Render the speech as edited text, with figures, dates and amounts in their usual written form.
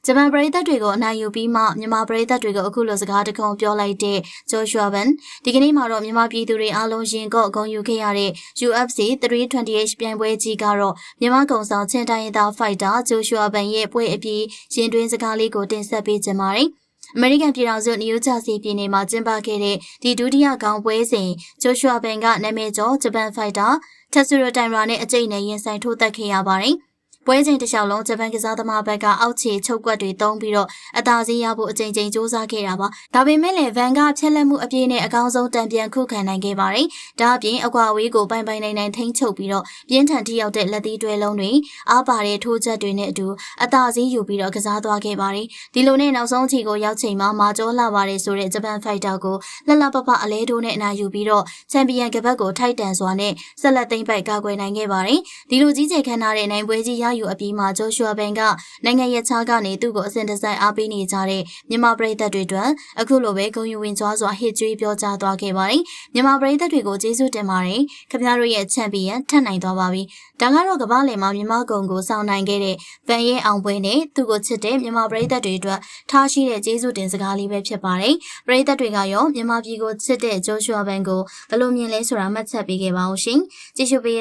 ဂျပန်ပရိသတ်တွေကိုအနိုင်ယူပြီးမှမြန်မာပရိသတ်တွေကိုအခုလိုစကားတခုပြောလိုက်တဲ့ Joshua Ben ဒီကနေ့မှာတော့မြန်မာပြည်သူတွေအားလုံးရင်ကော့ဂုဏ်ယူခဲ့ရတဲ့ UFC 328ပြိုင်ပွဲကြီးကတော့မြန်မာကုံဆောင်ချင်းတိုင်းသား Fighter Joshua Ben ရဲ့ပွဲအပြီးရင်တွင်းစကားလေးကိုတင်ဆက်ပေးကြပါမယ်။အမေရိကန်ပြည်ထောင်စုနယူးဂျာစီပြည်နယ်မှာကျင်းပခဲ့တဲ့ဒီဒုတိယခေါင်းပွဲစဉ် Joshua Ben ကနာမည်ကျော်ဂျပန် Fighter Tatsuro Taira နဲ့အကျိတ်နဲ့ရင်ဆိုင်ထိုးသက်ခဲ့ရပါတယ်။ပွဲချိန်တစ်လျှောက်လုံးဂျပန်ကစားသမားဘက်ကအောက်ခြေချုပ်ကွက်တွေတုံးပြီးတော့အသာစီးရဖို့အကြိမ်ကြိမ်စူးစမ်းခဲ့တာပါ။ဒါပေမဲ့လည်းဗန်ကဖြက်လက်မှုအပြည့်နဲ့အကောင်းဆုံးတံပြန်ခုခံနိုင်ခဲ့ပါတယ်။ဒါအပြင်အကွာအဝေးကိုပိုင်နိုင်ထိန်းချုပ်ပြီးတော့ပြင်းထန်ထိရောက်တဲ့လက်သီးတွဲလုံးတွေအားပါတဲ့ထိုးချက်တွေနဲ့အတူအသာစီးယူပြီးတော့ကစားသွားခဲ့ပါတယ်။ဒီလိုနဲ့နောက်ဆုံးအချိန်ကိုရောက်ချိန်မှာမာကျောလာပါတယ်ဆိုတဲ့ဂျပန်ဖိုက်တာကိုလှပပအလဲတိုးနဲ့အနာယူပြီးတော့ချန်ပီယံကပတ်ကိုထိုက်တန်စွာနဲ့ဆက်လက်သိမ်းပိုက်ကာကွယ်နိုင်ခဲ့ပါတယ်။ဒီလိုကြီးကျယ်ခမ်းနားတဲ့နိုင်ပွဲကြီးရယူအပြီးမှာJoshua Ben ကနိုင်ငံရဲ့ခြားကနေသူ့ကိုအစဉ်တစိုက်အားပေးနေကြတဲ့မြန်မာပရိသတ်တွေအတွက်အခုလိုပဲဂုဏ်ယူဝင်ကြွားစွာဟစ်ကြွေးပြောကြားသွားခဲ့ပါတယ်။မြန်မာပရိသတ်တွေကိုကျေးဇူးတင်ပါတယ်။ခင်ဗျားတို့ရဲ့ချန်ပီယံထပ်နိုင်သွားပါပြီ။ဒါကတော့ကမ္ဘာလယ်မှာမြန်မာကုံကိုစောင့်နိုင်ခဲ့တဲ့ဗန်ရဲ့အောင်ပွဲနဲ့သူ့ကိုချစ်တဲ့မြန်မာပရိသတ်တွေအတွက်ထားရှိတဲ့ကျေးဇူးတင်စကားလေးပဲဖြစ်ပါတယ်။ပရိသတ်တွေကရောမြန်မာပြည်ကိုချစ်တဲ့Joshua Ben ကိုဘယ်လိုမြင်လဲဆိုတာမှတ်ချက်ပေးခဲ့ပါဦးရှင်။ကျေးဇူးပေး